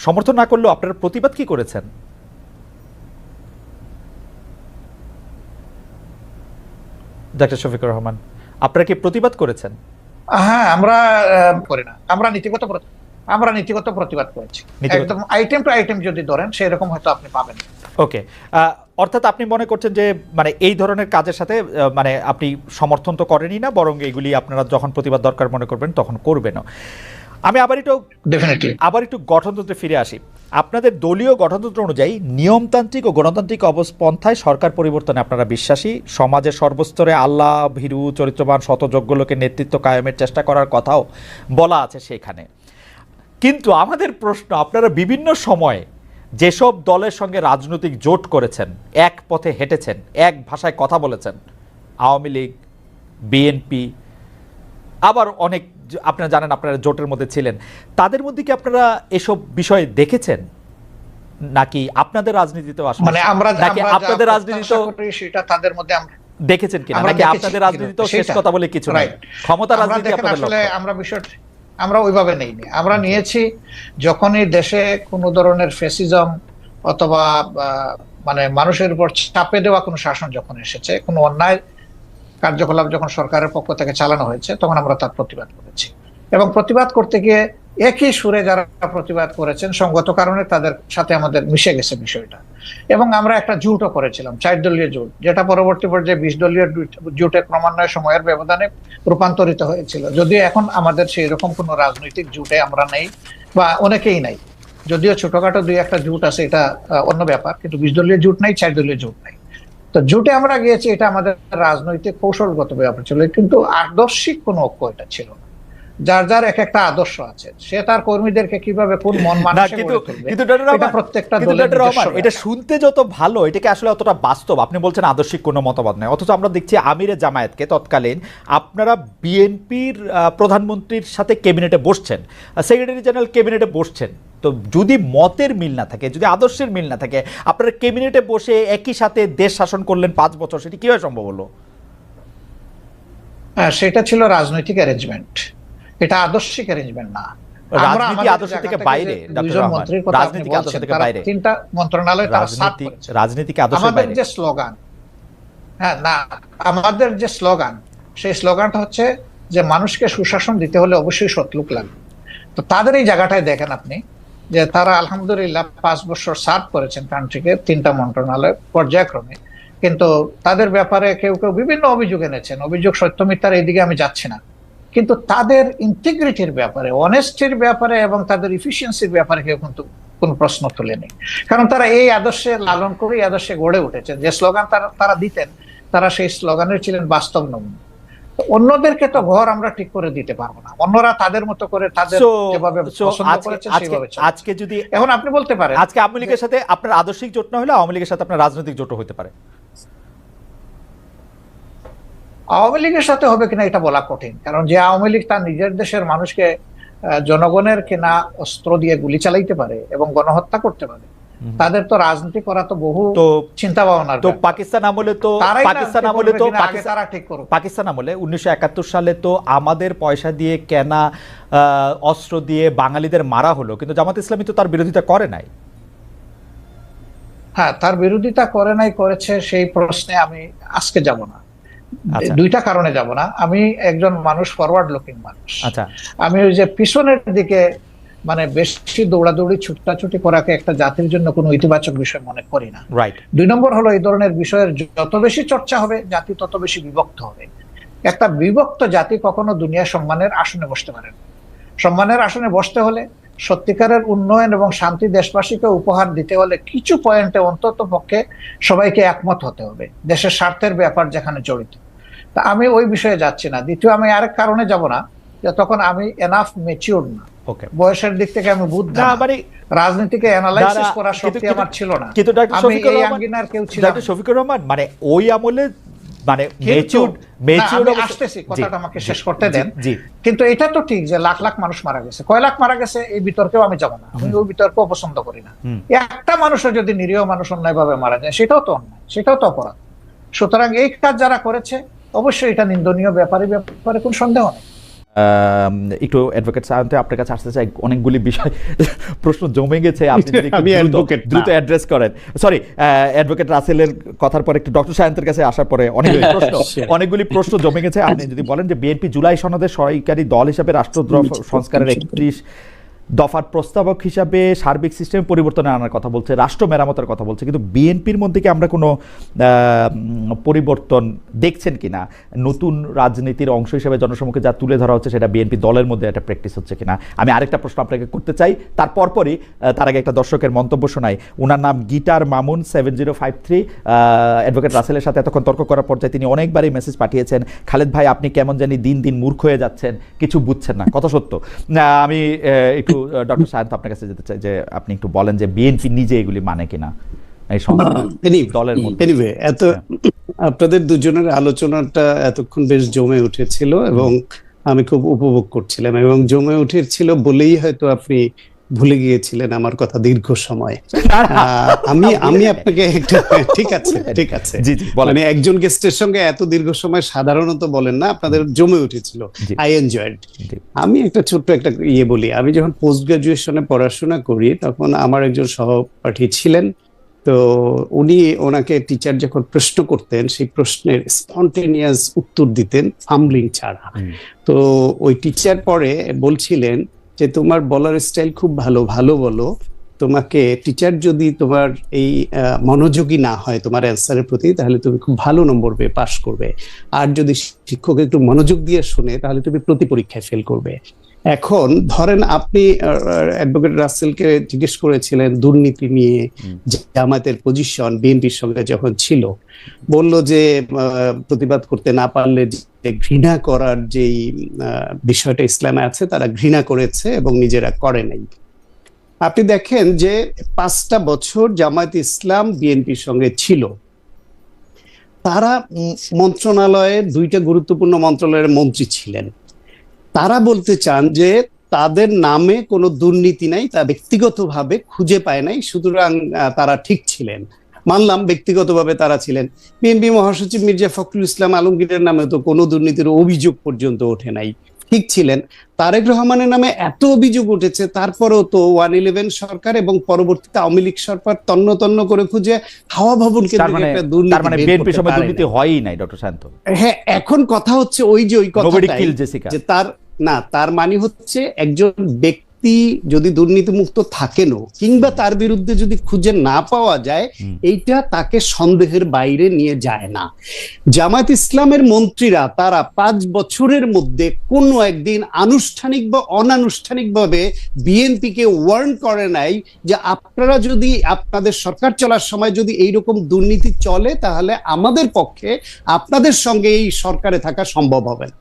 সমর্থন না করলেও আপনারা প্রতিবাদ কি করেছেন? ডক্টর শফিকুর রহমান, আপনারা কি প্রতিবাদ করেছেন? হ্যাঁ, আমরা করি না, আমরা নীতিগত প্রতিবাদ করেছি। একদম আইটেম টু আইটেম যদি ধরেন সেরকম হয়তো আপনি পাবেন। ওকে, অর্থাৎ আপনি মনে করছেন যে মানে এই ধরনের কাজের সাথে মানে আপনি সমর্থন তো করেনই না, বরং এগুলি আপনারা যখন প্রতিবাদ দরকার মনে করবেন তখন করবেনও। আমি আবার একটু গঠনতন্ত্রে ফিরে আসি। আপনাদের দলীয় গঠনতন্ত্র অনুযায়ী নিয়মতান্ত্রিক ও গণতান্ত্রিক অবস্থায় সরকার পরিবর্তনে আপনারা বিশ্বাসী, সমাজের সর্বস্তরে আল্লাহ ভীরু চরিত্রবান শতযোগ্য লোকের নেতৃত্ব কায়েমের চেষ্টা করার কথাও বলা আছে সেখানে। কিন্তু আমাদের প্রশ্ন, আপনারা বিভিন্ন সময়ে যেসব দলের সঙ্গে রাজনৈতিক জোট করেছেন, এক পথে হেঁটেছেন, এক ভাষায় কথা বলেছেন, আওয়ামী লীগ, বিএনপি, আবার অনেক আপনারা জানেন আপনারা জোটের মধ্যে ছিলেন, তাদের মধ্যে কি আপনারা এসব বিষয় দেখেছেন নাকি আপনাদের রাজনীতিতেও আসলে মানে আমরা নাকি আপনাদের রাজনীতিতেও সেটা তাদের মধ্যে দেখেছেন কিনা, নাকি আপনাদের রাজনীতিতেও শেষ কথা বলে কিছু নাই, ক্ষমতা রাজনীতি আপনাদের আসলে লক্ষ্য? আমরা বিষয়টা আমরা ওইভাবে নেইনি। আমরা নিয়েছি যখনই দেশে কোনো ধরনের ফ্যাসিজম অথবা মানে মানুষের উপর চাপে দেওয়া কোনো শাসন যখন এসেছে, কোনো অন্যায় কার্যকলাপ যখন সরকারের পক্ষ থেকে চালানো হয়েছে, তখন আমরা তার প্রতিবাদ করেছি। এবং প্রতিবাদ করতে গিয়ে একই সুরে যারা প্রতিবাদ করেছেন, সঙ্গত কারণে তাদের সাথে আমাদের মিশে গেছে বিষয়টা। এবং আমরা একটা জোটও করেছিলাম, 4 দলীয় জোট, যেটা পরবর্তী পর্যায়ে 20 দলীয় জোটে ক্রমান্বয়ে সময়ের ব্যবধানে রূপান্তরিত হয়েছিল। যদিও এখন আমাদের সেই রকম কোনো রাজনৈতিক জোটে আমরা নেই, বা অনেকেই নাই। যদিও ছোটখাটো 2-1টা জোট আছে, এটা অন্য ব্যাপার, কিন্তু 20 দলীয় জোট নাই, 4 দলীয় জোট নাই। তো জোটে আমরা গিয়েছি, এটা আমাদের রাজনৈতিক কৌশলগত ব্যাপার ছিল, কিন্তু আদর্শিক কোনো ঐক্য এটা ছিল না। যার যার এক একটা আদর্শ আছে, সে তার কর্মীদেরকে কিভাবে কোন মন মানসিকতা গড়ে তুলবে, এটা প্রত্যেকটা দলের নিজস্ব। এটা শুনতে যত ভালো, এটাকে আসলে অতটা বাস্তব। আপনি বলছেন আদর্শিক কোনো মতবাদ নাই, অথচ আমরা দেখছি আমিরে জামায়াতকে তৎকালীন আপনারা বিএনপির প্রধানমন্ত্রীর সাথে ক্যাবিনেটে বসছেন, সেক্রেটারি জেনারেল ক্যাবিনেটে বসছেন। তো যদি মতের মিল না থাকে, যদি আদর্শের মিল না থাকে, আপনারা ক্যাবিনেটে বসে একই সাথে দেশ শাসন করলেন 5 বছর, সেটি কিভাবে সম্ভব হলো? সেটা ছিল রাজনৈতিক অ্যারেঞ্জমেন্ট, এটা আদর্শিক অ্যারেঞ্জমেন্ট না। রাজনীতি আদর্শ থেকে বাইরে, ডক্টর রহমান, রাজনীতি আদর্শ থেকে বাইরে, 3টা মন্ত্রণালয় তারা সার্ভ করেছে। রাজনীতিকে আদর্শের বাইরে আমাদের যে স্লোগান, না, আমাদের যে স্লোগান, সেই স্লোগানটা হচ্ছে যে মানুষকে সুশাসন দিতে হলে অবশ্যই সৎ লোক লাগবে। তো তাদের এই জায়গাটায় দেখেন আপনি যে তারা আলহামদুলিল্লাহ 5 বছর সার্ভ করেছেন কান্ট্রিকে, 3টা মন্ত্রণালয় পর্যায়ক্রমে। কিন্তু তাদের ব্যাপারে কেউ কেউ বিভিন্ন অভিযোগ এনেছেন, অভিযোগ সত্য মিথ্যার এইদিকে আমি যাচ্ছি না, কিন্তু তাদের ইন্টিগ্রিটির ব্যাপারে, অনেস্টির ব্যাপারে এবং তাদের ইফিসিয়েন্সির ব্যাপারে কেউ কিন্তু কোনো প্রশ্ন তোলেনি। কারণ তারা এই আদর্শে লালন করে, এই আদর্শে গড়ে উঠেছেন। যে স্লোগান তারা দিতেন, তারা সেই স্লোগানের ছিলেন বাস্তব নমুনা। অন্যদেরকে তো ঘর আমরা ঠিক করে দিতে পারবো না, অন্যরা তাদের মতো করে তাদের যেভাবে পছন্দ করেছেন সেইভাবে চলে। আজকে যদি এখন আপনি বলতে পারেন আজকে আওয়ামী লীগের সাথে আপনার আদর্শিক জোট না হলে আওয়ামী লীগের সাথে আপনার রাজনৈতিক জোটও হতে পারে। আওয়ামী লীগের সাথে হবে কিনা এটা বলা কঠিন, কারণ যে আওয়ামী লীগ তার নিজের দেশের মানুষকে জনগণের কেনা অস্ত্র দিয়ে গুলি চালাইতে পারে এবং গণহত্যা করতে পারে, তাদের তো রাজনীতি করা তো বহু চিন্তা ভাবনার। তো পাকিস্তান আমলে তো তারা ঠিক করুক। পাকিস্তান আমলে 1971 সালে তো আমাদের পয়সা দিয়ে কেনা অস্ত্র দিয়ে বাঙালিদের মারা হলো, কিন্তু জামাত ইসলামী তো তার বিরোধিতা করে নাই। হ্যাঁ, তার বিরোধিতা করে নাই, করেছে, সেই প্রশ্নে আমি আজকে যাব না। 2টা কারণে যাব না। আমি একজন মানুষ, ফরওয়ার্ড লুকিং মানুষ। আমি ওই যে পিছনের দিকে মানে বেশি দৌড়াদৌড়ি ছুটাছুটি করাকে একটা জাতির জন্য কোনো ইতিবাচক বিষয় মনে করি না। 2 নম্বর হলো, এই ধরনের বিষয়ের যত বেশি চর্চা হবে, জাতি তত বেশি বিভক্ত হবে। একটা বিভক্ত জাতি কখনো দুনিয়া সম্মানের আসনে বসতে পারে না। সম্মানের আসনে বসতে হলে, সত্যিকারের উন্নয়ন এবং শান্তি দেশবাসীকে উপহার দিতে হলে কিছু পয়েন্টে অন্তত পক্ষে সবাইকে একমত হতে হবে, দেশের স্বার্থের ব্যাপার যেখানে জড়িত। তা আমি ওই বিষয়ে যাচ্ছি না। দ্বিতীয়, আমি আরেক কারণে যাব না, যে তখন আমি এনাফ ম্যাচিউর না, বয়সের দিক থেকে আমি বুদ্ধ, রাজনীতিকে অ্যানালাইসিস করার শক্তি আমার ছিল না। কিন্তু আমি এই আঙ্গিনার কেউ ছিলাম। ডক্টর শফিকুর রহমান, মানে ওই আমলে মানে আসতেছি, কথাটা আমাকে শেষ করতে দেন। কিন্তু এটা তো ঠিক যে লাখ লাখ মানুষ মারা গেছে, কয় লাখ মারা গেছে, এই বিতর্কেও আমি যাব না। আমি ওই বিতর্ক পছন্দ করি না। একটা মানুষও যদি নিরীহ মানুষ অন্যায়ভাবে মারা যায়, সেটাও তো অন্যায়, সেটাও তো অপরাধ। সুতরাং এই কাজ যারা করেছে, অবশ্যই এটা নিন্দনীয়, ব্যাপারে কোন সন্দেহ নেই। একটু অ্যাডভোকেট সাহেব আপনার কাছে আসতে চাই, অনেকগুলি বিষয় প্রশ্ন জমে গেছে, আপনি যদি দ্রুত অ্যাড্রেস করেন। সরি, অ্যাডভোকেট রাসেলের কথার পরে একটু ডক্টর সায়েন্তের কাছে আসার পরে অনেকগুলি প্রশ্ন জমে গেছে। আপনি যদি বলেন যে বিএনপি জুলাই সনদে সরকারি দল হিসাবে রাষ্ট্রদ্রোহ সংস্কারের 31 দফার প্রস্তাবক হিসাবে সার্বিক সিস্টেম পরিবর্তনে আনার কথা বলছে, রাষ্ট্র মেরামতের কথা বলছে, কিন্তু বিএনপির মধ্যে কি আমরা কোনো পরিবর্তন দেখছেন কিনা? নতুন রাজনীতির অংশ হিসেবে জনসমক্ষে যা তুলে ধরা হচ্ছে, সেটা বিএনপি দলের মধ্যে একটা প্র্যাকটিস হচ্ছে কিনা? আমি আরেকটা প্রশ্ন আপনাকে করতে চাই, তারপরই তার আগে একটা দর্শকের মন্তব্য শোনাই। ওনার নাম গিটার মামুন 7053। অ্যাডভোকেট রাসেলের সাথে এতক্ষণ তর্ক করার পর্যায়ে তিনি অনেকবারই মেসেজ পাঠিয়েছেন, খালেদ ভাই আপনি কেমন জানি দিন দিন মূর্খ হয়ে যাচ্ছেন, কিছু বুঝছেন না। কথা সত্য। আমি একটু ডক্টর সায়ন্ত আপনার কাছে যেতে চাই যে আপনি একটু বলেন যে বিএনপি নিজে এগুলি মানে কিনা এই দলের মধ্যে। এনিওয়ে, আপনাদের দুজনের আলোচনাটা এতক্ষণ বেশ জমে উঠেছিল এবং আমি খুব উপভোগ করছিলাম, এবং জমে উঠেছিল বলেই হয়তো আপনি ভুলে গিয়েছিলেন আমার কথা দীর্ঘ সময়। আমি আপনাকে ঠিক আছে মানে একজন গেস্টের সঙ্গে এত দীর্ঘ সময় সাধারণত বলেন না, আপনাদের জমে উঠেছিল, আই এনজয়েড। আমি একটা ছোট্ট একটা বলি, আমি যখন পোস্ট গ্রাজুয়েশনে পড়াশোনা করি তখন আমার একজন সহপাঠী ছিলেন, তো ওনাকে টিচার যখন প্রশ্ন করতেন সেই প্রশ্নের স্পন্টেনিয়াস উত্তর দিতেন ফাম্বলিং ছাড়া। তো ওই টিচার পরে বলছিলেন যে তোমার বলার স্টাইল খুব ভালো বলো, তোমাকে টিচার যদি তোমার এই মনোযোগী না হয় তোমার অ্যান্সারের প্রতি, তাহলে তুমি খুব ভালো নম্বর পেয়ে পাস করবে, আর যদি শিক্ষক একটু মনোযোগ দিয়ে শুনে তাহলে তুমি প্রতি পরীক্ষায় ফেল করবে। এখন ধরেন আপনি অ্যাডভোকেট রাসেলকে জিজ্ঞেস করেছিলেন দুর্নীতি নিয়ে জামায়াতের পজিশন বিএনপির সঙ্গে যখন ছিল, বলল যে প্রতিবাদ করতে না পারলে যে ঘৃণা করার যেই বিষয়টা ইসলামে আছে তারা ঘৃণা করেছে এবং নিজেরা করে নাই। আপনি দেখেন যে 5টা বছর জামায়াত ইসলাম বিএনপির সঙ্গে ছিল, তারা মন্ত্রণালয়ের 2টা গুরুত্বপূর্ণ মন্ত্রণালয়ের মন্ত্রী ছিলেন। তারা বলতে চান যে তাদের নামে কোনো দুর্নীতি নাই, তা ব্যক্তিগতভাবে খুঁজে পায় নাই, সুতরাং তারা ঠিক ছিলেন। মানলাম ব্যক্তিগতভাবে তারা ছিলেন। বিএনপি মহাসচিব মির্জা ফখরুল ইসলাম আলমগীরের নামে তো কোনো দুর্নীতির অভিযোগ পর্যন্ত ওঠে নাই, ঠিক ছিলেন। তারেক রহমানের নামে এত অভিযোগ উঠেছে, তারপরেও তো 111 সরকার এবং পরবর্তীতে আওয়ামী লীগ সরকার তন্ন তন্ন করে খুঁজে হাওয়া ভবন কেন্দ্রিক একটা দুর্নীতি হয়ই নাই ডক্টর শান্ত। হ্যাঁ, এখন কথা হচ্ছে ওই কথাটা যে তার মানে হচ্ছে একজন ব্যক্তি যদি দুর্নীতি মুক্ত থাকেনও কিংবা তার বিরুদ্ধে যদি খুঁজে না পাওয়া যায়, এইটা তাকে সন্দেহের বাইরে নিয়ে যায় না। জামায়াত ইসলামের মন্ত্রীরা তারা 5 বছরের মধ্যে কোনো একদিন আনুষ্ঠানিক বা অনানুষ্ঠানিকভাবে বিএনপিকে ওয়ার্ন করে নাই যে আপনারা যদি আপনাদের সরকার চলার সময় যদি এইরকম দুর্নীতি চলে তাহলে আমাদের পক্ষে আপনাদের সঙ্গে এই সরকারে থাকা সম্ভব হবে না,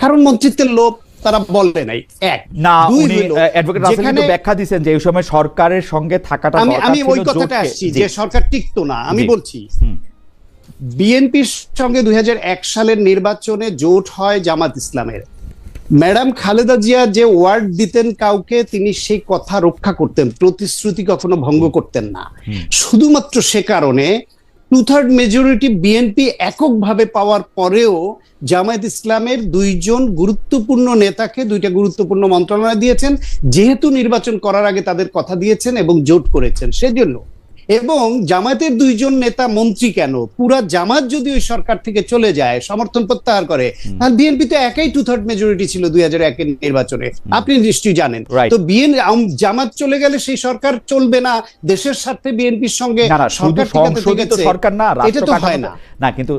কারণ মন্ত্রিত্বের লোভ তারা বলে নাই। এক না, উনি অ্যাডভোকেট রাসেল কিন্তু ব্যাখ্যা দিয়েছেন যে এই সময় সরকারের সঙ্গে থাকাটা দরকার ছিল। আমি ওই কথাটা আসছি যে সরকার টিকতো না। আমি বলছি বিএনপির সঙ্গে 2001 সালের নির্বাচনে জোট হয় জামাত ইসলামের। ম্যাডাম খালেদা জিয়া যে ওয়ার্ড দিতেন কাউকে, তিনি সেই কথা রক্ষা করতেন, প্রতিশ্রুতি কখনো ভঙ্গ করতেন না। শুধুমাত্র সে কারণে 2/3 মেজরিটি বিএনপি এককভাবে পাওয়ার পরেও জামায়াত ইসলামের 2জন গুরুত্বপূর্ণ নেতাকে 2টা গুরুত্বপূর্ণ মন্ত্রণালয় দিয়েছেন, যেহেতু নির্বাচন করার আগে তাদের কথা দিয়েছেন এবং জোট করেছেন সেজন্য। এবং জামায়াতের 2জন নেতা মন্ত্রী কেন, পুরা জামাত যদি ওই সরকার থেকে চলে যায়, সমর্থন প্রত্যাহার করে, তাহলে বিএনপি তো একাই 2/3 মেজরিটি ছিল 2001 এর নির্বাচনে, আপনি নিশ্চয়ই জানেন। তো জামাত চলে গেলে সেই সরকার চলবে না, দেশের স্বার্থে বিএনপির সঙ্গে সরকার না, এটা তো হয় না। না, কিন্তু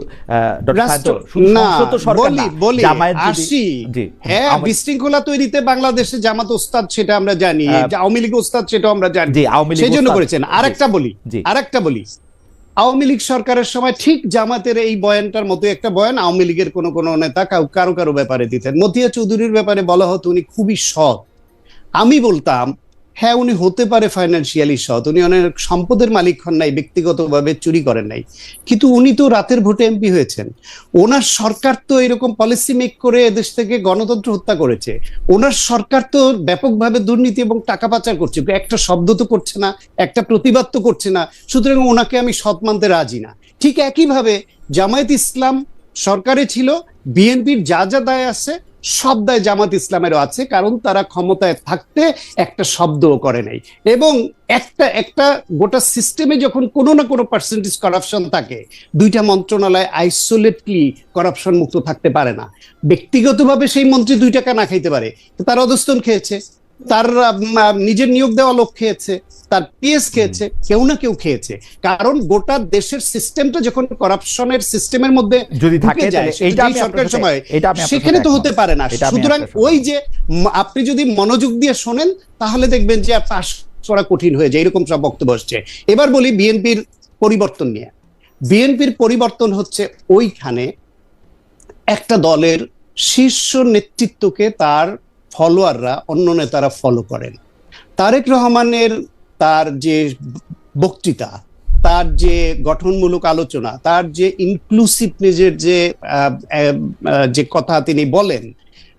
হ্যাঁ, বিশৃঙ্খলা তৈরিতে বাংলাদেশে জামাত ওস্তাদ, সেটা আমরা জানি, আওয়ামী লীগ ওস্তাদ সেটা আমরা জানি, সেই জন্য করেছেন। আরেকটা বলি, আওয়ামী লীগ সরকারের সময় ঠিক জামাতের এই বয়ানটার মতো একটা বয়ান আওয়ামী লীগের কোনো নেতা কারো ব্যাপারে দিতেন। মতিয়া চৌধুরীর ব্যাপারে বলা হতো উনি খুবই সৎ। আমি বলতাম হ্যাঁ, উনি হতে পারে ফাইন্যান্সিয়ালি সৎ, উনি অনেক সম্পদের মালিক হন নাই, ব্যক্তিগতভাবে চুরি করেন নাই, কিন্তু উনি তো রাতের ভোটে এমপি হয়েছেন। ওনার সরকার তো এরকম পলিসি মেক করে এদেশ থেকে গণতন্ত্র হত্যা করেছে। ওনার সরকার তো ব্যাপকভাবে দুর্নীতি এবং টাকা পাচার করছে, একটা শব্দ তো করছে না, একটা প্রতিবাদ তো করছে না, সুতরাং ওনাকে আমি সৎ মানতে রাজি না। ঠিক একইভাবে জামায়াত ইসলাম সরকারে ছিল, বিএনপির যা যা দায় আছে সব দায় জামাত ইসলামেরও আছে, কারণ তারা ক্ষমতায় থাকতে একটা শব্দও করে নাই। এবং একটা গোটা সিস্টেমে যখন কোনো না কোনো পার্সেন্টেজ করাপশন থাকে, 2টা মন্ত্রণালয় আইসোলেটলি করাপশন মুক্ত থাকতে পারে না। ব্যক্তিগতভাবে সেই মন্ত্রী 2 টাকা না খাইতে পারে, তার অধস্তন খেয়েছে, তার নিজের নিয়োগ দেওয়া লোক খেয়েছে, তার পিএস খেয়েছে, কেউ না কেউ খেয়েছে, কারণ গোটা দেশের সিস্টেমটা যখন করাপশনের সিস্টেমের মধ্যে যদি থাকে সরকারের সময়, সেখানে তো হতে পারে না। সুতরাং ওই যে আপনি যদি মনোযোগ দিয়ে শোনেন তাহলে দেখবেন যে পাশ করা কঠিন হয়ে যায়, এরকম সব বক্তব্য আসছে। এবার বলি বিএনপির পরিবর্তন নিয়ে। বিএনপির পরিবর্তন হচ্ছে ওইখানে একটা দলের শীর্ষ নেতৃত্বকে তার ফলোয়াররা, অন্য নেতারা ফলো করেন। তারেক রহমানের তার যে বক্তৃতা, তার যে গঠনমূলক আলোচনা, তার যে ইনক্লুসিভনেসের যে কথা তিনি বলেন,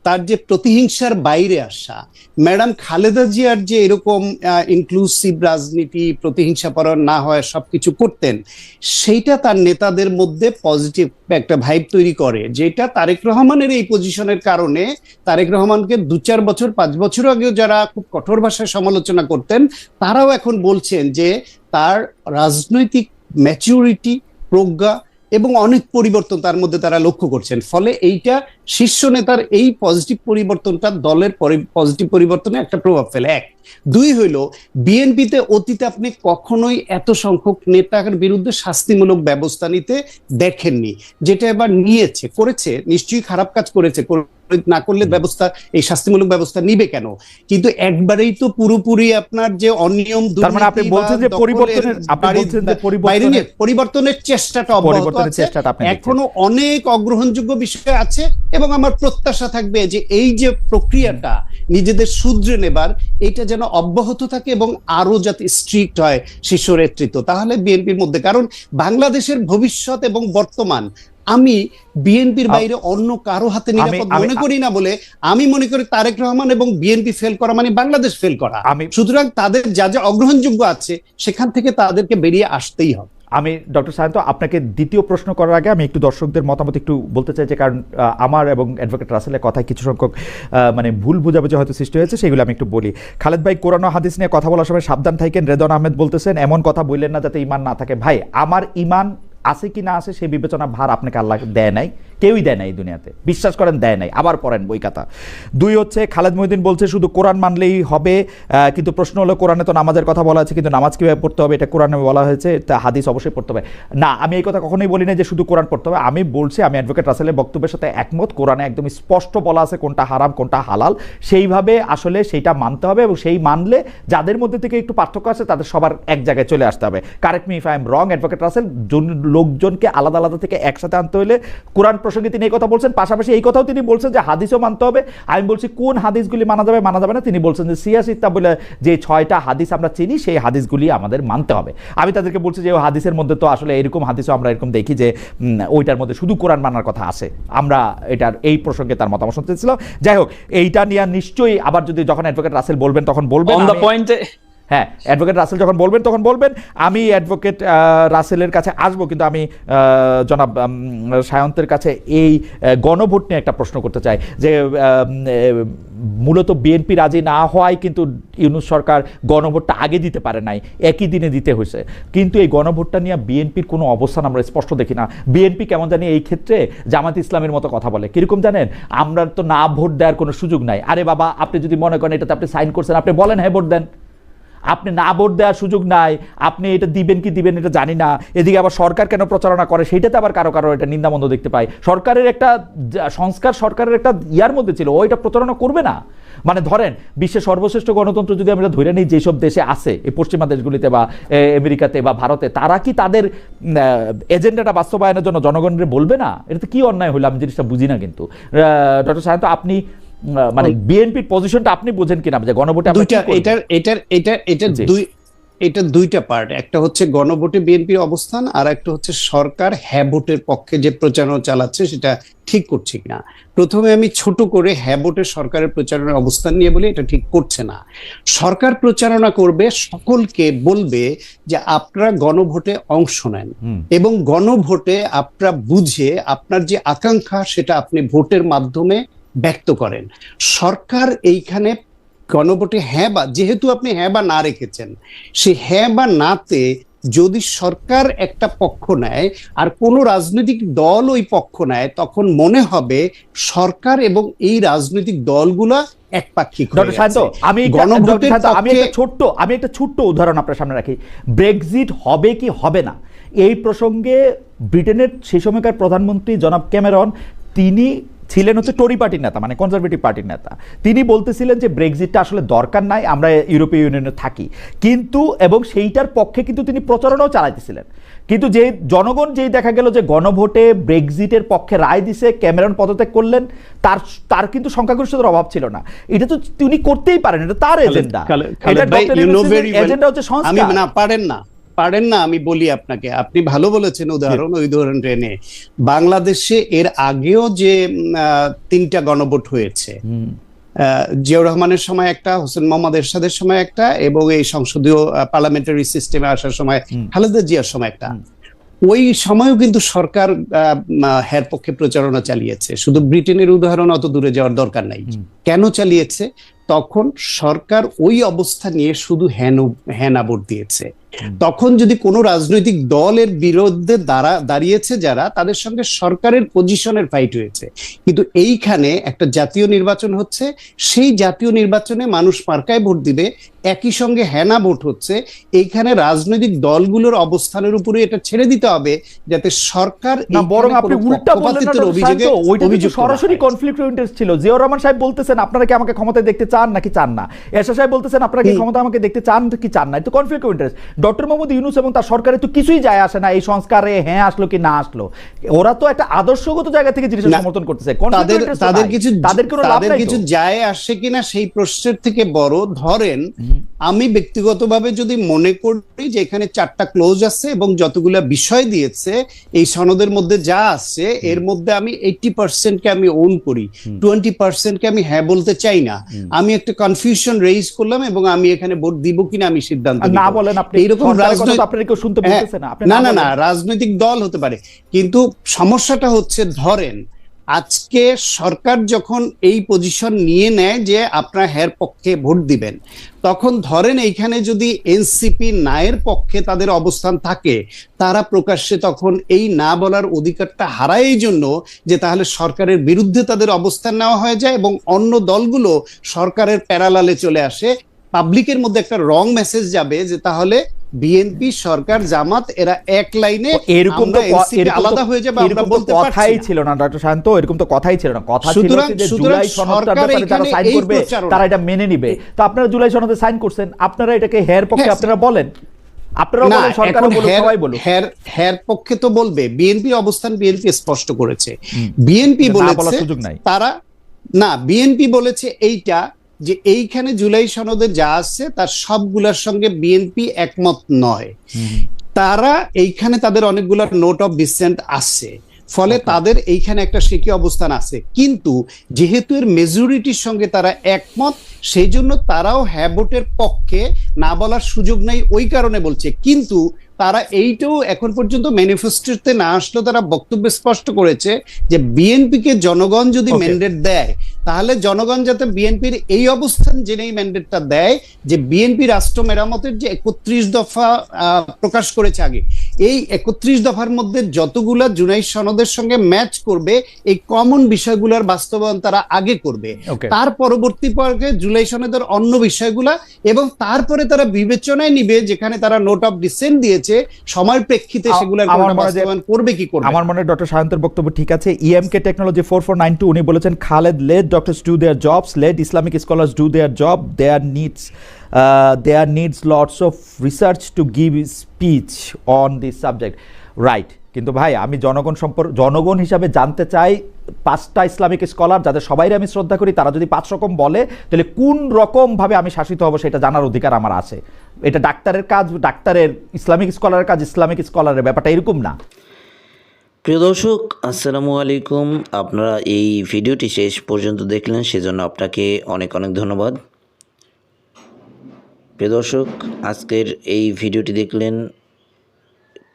তার যে প্রতিহিংসার বাইরে আসা, ম্যাডাম খালেদা জিয়ার যে এরকম ইনক্লুসিভ রাজনীতি, প্রতিহিংসা পরায়ণ না হয় সবকিছু করতেন, সেইটা তার নেতাদের মধ্যে পজিটিভ একটা ভাইব তৈরি করে, যেটা তারেক রহমানের এই পজিশনের কারণে তারেক রহমানকে 2-4 বছর 5 বছর আগেও যারা খুব কঠোর ভাষায় সমালোচনা করতেন, তারাও এখন বলছেন যে তার রাজনৈতিক ম্যাচুরিটি, প্রজ্ঞা এবং অনেক পরিবর্তন তার মধ্যে তারা লক্ষ্য করছেন। ফলে এইটা শীর্ষ নেতার এই পজিটিভ পরিবর্তনটা দলের পজিটিভ পরিবর্তনে একটা প্রভাব ফেলে। 1, 2 হইল বিএনপিতে অতীতে আপনি কখনোই এত সংখ্যক নেতার বিরুদ্ধে শাস্তিমূলক ব্যবস্থা নিতে দেখেননি, যেটা এবার করেছে, নিশ্চয়ই খারাপ কাজ করেছে, না করলে ব্যবস্থা, এই শাস্তিমূলক ব্যবস্থা নিবে কেন? কিন্তু একবারেই তো পুরোপুরি আপনার যে অনিয়ম, তার মানে আপনি বলছেন যে পরিবর্তনের চেষ্টাটা অব্যাহত আছে, এখনো অনেক অগ্রহণযোগ্য বিষয় আছে, এবং আমার প্রত্যাশা থাকবে যে এই যে প্রক্রিয়াটা নিজেদের শুধরে নেবার, এটা যেন অব্যাহত থাকে এবং আরো যাতে স্ট্রিক্ট হয় শীর্ষ নেতৃত্ব, তাহলে বিএনপির মধ্যে, কারণ বাংলাদেশের ভবিষ্যৎ এবং বর্তমান আমি বিএনপির বাইরে অন্য কারো হাতে নিরাপদ মনে করি না, বলে আমি মনে করি তারেক রহমান এবং বিএনপি ফেল করা মানে বাংলাদেশ ফেল করা। সুতরাং তাদের যা যা অগ্রহণযোগ্য আছে সেখান থেকে তাদেরকে বেরিয়ে আসতেই হবে। আমি ডক্টর সায়ন্ত আপনাকে দ্বিতীয় প্রশ্ন করার আগে আমি একটু দর্শকদের মতামত একটু বলতে চাই, যে কারণ আমার এবং অ্যাডভোকেট রাসেলের কথায় কিছু সংখ্যক মানে ভুল বুঝাবুঝি হয়তো সৃষ্টি হয়েছে, সেগুলো আমি একটু বলি। খালেদ ভাই, কোরআন ও হাদিস নিয়ে কথা বলার সময় সাবধান থাকেন। রেদওয়ান আহমেদ বলতেছেন এমন কথা বললেন না যাতে ঈমান না থাকে। ভাই, আমার ঈমান আছে কি না আছে সেই বিবেচনা ভার আপনাকে আল্লাহ দেয় নাই, কেউই দেয় নাই দুনিয়াতে, বিশ্বাস করেন দেয় নাই, আবার পড়েন বই খাতা। 2 হচ্ছে খালেদ মহিউদ্দিন বলছে শুধু কোরআন মানলেই হবে, কিন্তু প্রশ্ন হলো কোরআনে তো নামাজের কথা বলা আছে, কিন্তু নামাজ কীভাবে পড়তে হবে এটা কোরআনে বলা হয়েছে, তা হাদিস অবশ্যই পড়তে হবে না। আমি এই কথা কখনোই বলি না যে শুধু কোরআন পড়তে হবে। আমি বলছি, আমি অ্যাডভোকেট রাসেলের বক্তব্যের সাথে একমত, কোরআনে একদম স্পষ্ট বলা আছে কোনটা হারাম কোনটা হালাল, সেইভাবে আসলে সেইটা মানতে হবে, এবং সেই মানলে যাদের মধ্যে থেকে একটু পার্থক্য আছে তাদের সবার এক জায়গায় চলে আসতে হবে। Correct me if I am wrong advocate Rasel, লোকজনকে আলাদা আলাদা থেকে একসাথে আনতে হলে কোরআন প্রসঙ্গে তিনি এই কথা বলছেন, পাশাপাশি এই কথাও তিনি বলছেন যে হাদিসও মানতে হবে। আমি বলছি কোন হাদিসগুলি মানা যাবে মানা যাবে না, তিনি বলছেন যে সিয়াসিত্তা বলে যে 6টা হাদিস আমরা চিনি সেই হাদিসগুলি আমাদের মানতে হবে। আমি তাদেরকে বলছি যে হাদিসের মধ্যে তো আসলে এরকম হাদিসও আমরা এরকম দেখি যে ওইটার মধ্যে শুধু কোরআন মানার কথা আছে। আমরা এটার এই প্রসঙ্গে তার মতামত শুনতে ছিলাম। যাই হোক, এইটা নিয়ে নিশ্চয়ই আবার যদি যখন অ্যাডভোকেট রাসেল বলবেন তখন বলবেন, হ্যাঁ অ্যাডভোকেট রাসেল যখন বলবেন তখন বলবেন, আমি অ্যাডভোকেট রাসেলের কাছে আসবো। কিন্তু আমি জনাব সায়ন্তের কাছে এই গণভোট নিয়ে একটা প্রশ্ন করতে চাই, যে মূলত বিএনপি রাজি না হওয়ায় কিন্তু ইউনূস সরকার গণভোটটা আগে দিতে পারে নাই, একই দিনে দিতে হয়েছে, কিন্তু এই গণভোটটা নিয়ে বিএনপির কোনো অবস্থান আমরা স্পষ্ট দেখি না। বিএনপি কেমন জানি এই ক্ষেত্রে জামাত ইসলামের মতো কথা বলে, কিরকম জানেন, আমরা তো না ভোট দেওয়ার কোনো সুযোগ নাই। আরে বাবা, আপনি যদি মনে করেন এটাতে আপনি সাইন করছেন, আপনি বলেন হ্যাঁ ভোট দেন, আপনি না ভোট দেওয়ার সুযোগ নাই, আপনি এটা দিবেন কি দিবেন এটা জানি না। এদিকে আবার সরকার কেন প্রচারণা করে সেইটাতে আবার কারো কারো এটা নিন্দামন্দ দেখতে পাই। সরকারের একটা সংস্কার, সরকারের একটা ইয়ার মধ্যে ছিল, ওইটা প্রচারণা করবে না। মানে ধরেন বিশ্বের সর্বশ্রেষ্ঠ গণতন্ত্র যদি আমরা ধরে নিই যেসব দেশে আছে, এই পশ্চিমা দেশগুলিতে বা আমেরিকাতে বা ভারতে, তারা কি তাদের এজেন্ডাটা বাস্তবায়নের জন্য জনগণের বলবে না? এটা তো কি অন্যায় হলো, আমি জিনিসটা বুঝি না। কিন্তু ডক্টর সায়ন্ত, আপনি মানে বিএনপির পজিশনটা আপনি বুঝেন কিনা যে গণভোটে এটা দুইটা পার্ট, একটা হচ্ছে গণভোটে বিএনপির অবস্থান, আর একটা হচ্ছে সরকার হ্যাঁ ভোটের পক্ষে যে প্রচারণা চালাচ্ছে সেটা ঠিক করছে কিনা। প্রথমে আমি ছোট করে হ্যাঁ ভোটের সরকারের প্রচারণার অবস্থান নিয়ে বলি, এটা ঠিক করছে না। সরকার প্রচারণা করবে, সকলকে বলবে যে আপনারা গণভোটে অংশ নেন, এবং গণভোটে আপনারা বুঝে আপনার যে আকাঙ্ক্ষা সেটা আপনি ভোটের মাধ্যমে ব্যক্ত করেন। সরকার এইখানে গণভোটে হ্যাঁ বা, যেহেতু আপনি হ্যাঁ বা না রেখেছেন, সে হ্যাঁ বা নাতে যদি সরকার একটা পক্ষ নেয় আর কোন রাজনৈতিক দল ওই পক্ষ নেয়, তখন মনে হবে সরকার এবং এই রাজনৈতিক দলগুলা একপাক্ষিক। আমি একটা ছোট্ট উদাহরণ আপনার সামনে রাখি। ব্রেক্সিট হবে কি হবে না, এই প্রসঙ্গে ব্রিটেনের সেই সময়কার প্রধানমন্ত্রী জনাব ক্যামেরন, তিনি ছিলেন হচ্ছে টরি পার্টির নেতা, মানে কনজারভেটিভ পার্টির নেতা। তিনি বলতেছিলেন যে ব্রেক্সিটটা আসলে দরকার নাই, আমরা ইউরোপীয় ইউনিয়নে থাকি, কিন্তু এবং সেইটার পক্ষে কিন্তু তিনি প্রচারণাও চালাইতেছিলেন। কিন্তু যে জনগণ যেই দেখা গেল যে গণভোটে ব্রেক্সিটের পক্ষে রায় দিছে, ক্যামেরন পদত্যাগ করলেন, তার কিন্তু সংখ্যাগরিষ্ঠতার অভাব ছিল না। এটা তো তিনি করতেই পারেন, এটা তার এজেন্ডা। এটা ডক্টর ইউনূসের এজেন্ডা হচ্ছে আমি সংস্কার। না পারেন না আমি বলি আপনাকে, আপনি ভালো বলেছেন উদাহরণ, ওই উদাহরণ টেনে বাংলাদেশে এর আগেও যে 3টা গণভোট হয়েছে, জিয়াউর রহমানের সময় একটা, হোসেন মোহাম্মদ এরশাদের সময় একটা, এবং এই সংসদীয় পার্লামেন্টারি সিস্টেমে আসার সময় খালেদা জিয়ার সময় একটা। ওই সময়ও কিন্তু সরকার হ্যার পক্ষে প্রচারণা চালিয়েছে। শুধু ব্রিটেনের উদাহরণ অত দূরে যাওয়ার দরকার নাই। কেন চালিয়েছে? তখন সরকার ওই অবস্থা নিয়ে শুধু হ্যাঁ ভোট দিয়েছে। তখন যদি কোনো রাজনৈতিক দলের বিরুদ্ধে দাঁড়িয়েছে যারা, তাদের সঙ্গে সরকারের পজিশনের ফাইট হয়েছে। কিন্তু এইখানে একটা জাতীয় নির্বাচন হচ্ছে, সেই জাতীয় নির্বাচনে মানুষ মার্কায় ভোট দিবে, একই সঙ্গে হ্যানা ভোট হচ্ছে। এইখানে রাজনৈতিক দলগুলোর অবস্থানের উপরে এটা ছেড়ে দিতে হবে, যাতে সরকার না, বরং আপনি উল্টা বললেন না ডক্টর শান্ত, ওইটা কিন্তু সরাসরি কনফ্লিক্ট অফ ইন্টারেস্ট ছিল। জিয়াউর রহমান সাহেব বলতেছেন আপনারা কি আমাকে ক্ষমতায় দেখতে চান নাকি চান না, এরশাদ সাহেব বলতেছেন আপনারা কি ক্ষমতা আমাকে দেখতে চান কি চান না, এটা conflict of interest. Doctor Mohammad Yunus এবং তার সরকারের তো কিছুই যায় আসে না এই সংস্কারে হ্যাঁ আসলো কি না আসলো, ওরা তো একটা আদর্শগত জায়গা থেকে জিনিসটা সমর্থন করতেছে। তাদের কিছু যায় আসে কিনা সেই প্রশ্নের থেকে বড়, ধরেন আমি ব্যক্তিগতভাবে যদি মনে করি যে এখানে 4টা ক্লোজ আছে এবং যতগুলা বিষয় দিয়েছে এই সনদের মধ্যে যা আছে, এর মধ্যে আমি 80% কে আমি ওন করি, 20% কে আমি হ্যাঁ বলতে চাই না, আমি একটা কনফিউশন রেইজ করলাম এবং আমি এখানে ভোট দিব কিনা আমি সিদ্ধান্ত না বলেন আপনি, এইরকম না রাজনৈতিক দল হতে পারে। কিন্তু সমস্যাটা হচ্ছে, ধরেন আজকে সরকার যখন এই পজিশন নিয়ে নেয় যে আপনারা হ্যার পক্ষে ভোট দিবেন, তখন ধরেন এইখানে যদি এনসিপি নায়ের পক্ষে তাদের অবস্থান থাকে, তারা প্রকাশ্যে তখন এই না বলার অধিকারটা হারায় এই জন্য যে তাহলে সরকারের বিরুদ্ধে তাদের অবস্থান নেওয়া হয়ে যায় এবং অন্য দলগুলো সরকারের প্যারালালে চলে আসে। পাবলিকের মধ্যে একটা রং মেসেজ যাবে যে তাহলে বিএনপি, সরকার, জামাত এরা এক লাইনে, এরকম তো আলাদা হয়ে যাবে, আমরা বলতে কথাই ছিল না ডক্টর শান্ত, এরকম তো কথাই ছিল না। কথা ছিল যে জুলাই সনদটার ব্যাপারে যারা সাইন করবে তারা এটা মেনে নিবে। তো আপনারা জুলাই সনদে সাইন করছেন, আপনারা এটাকে হের পক্ষে আপনারা বলেন, আপনারা বলেন, সরকার বলুন, সবাই বলুন। হের পক্ষে তো বলবে, বিএনপি অবস্থান বিএনপি স্পষ্ট করেছে। বিএনপি বলেছে তারা না, বিএনপি বলেছে এইটা যে এইখানে জুলাই সনদে যা আছে তার সবগুলোর সঙ্গে বিএনপি একমত নয়। তারা এইখানে তাদের অনেকগুলো নোট অফ ডিসেন্ট আছে, ফলে তাদের এইখানে একটা সিকি অবস্থান আছে। কিন্তু যেহেতু এর মেজরিটির সঙ্গে তারা একমত, সেই জন্য তারাও হ্যাঁ ভোটের পক্ষে, না বলার সুযোগ নাই ওই কারণে বলছে। কিন্তু তারা এইটাও এখন পর্যন্ত ম্যানিফেস্টোতে না আসলেও তারা বক্তব্য স্পষ্ট করেছে যে বিএনপিকে জনগণ যদি ম্যান্ডেট দেয়, তাহলে জনগণ যাতে বিএনপির এই অবস্থান জেনেই ম্যান্ডেটটা দেয় যে বিএনপি রাষ্ট্র মেরামতের যে 31 দফা প্রকাশ করেছে আগে, এই 31 দফার মধ্যে যতগুলা জুলাই সনদের সঙ্গে ম্যাচ করবে, এই কমন বিষয়গুলোর বাস্তবায়ন তারা আগে করবে। তার পরবর্তী পর্যায়ে জুলাই সনদের অন্য বিষয়গুলা, এবং তারপরে তারা বিবেচনায় নিবে যেখানে তারা নোট অফ ডিসেন্ট দিয়েছে সময়ের প্রেক্ষিতে সেগুলোর বাস্তবায়ন করবে কি করবে। আমার মনে হয় ডক্টর শান্তের বক্তব্য ঠিক আছে। ইএমকে টেকনোলজি 4492 উনি বলেছেন, Khaled let doctors do their jobs, let Islamic scholars do their job, there needs lots of research to give speech on this subject. Right, কিন্তু ভাই আমি জনগণ হিসাবে জানতে চাই, 5টা ইসলামিক স্কলার যাদের সবাই আমি শ্রদ্ধা করি, তারা যদি 5 রকম বলে, তাহলে কোন রকম ভাবে আমি শাসিত হব সেটা জানার অধিকার আমার আছে। এটা ডাক্তারের কাজ, ডাক্তারের, ইসলামিক স্কলারের কাজ ইসলামিক স্কলারের, ব্যাপারটা এরকম না। প্রিয় দর্শক, আসসালামু আলাইকুম। আপনারা এই ভিডিওটি শেষ পর্যন্ত দেখলেন, সেজন্য আপনাকে অনেক অনেক ধন্যবাদ। প্রিয় দর্শক, আজকের এই ভিডিওটি দেখলেন,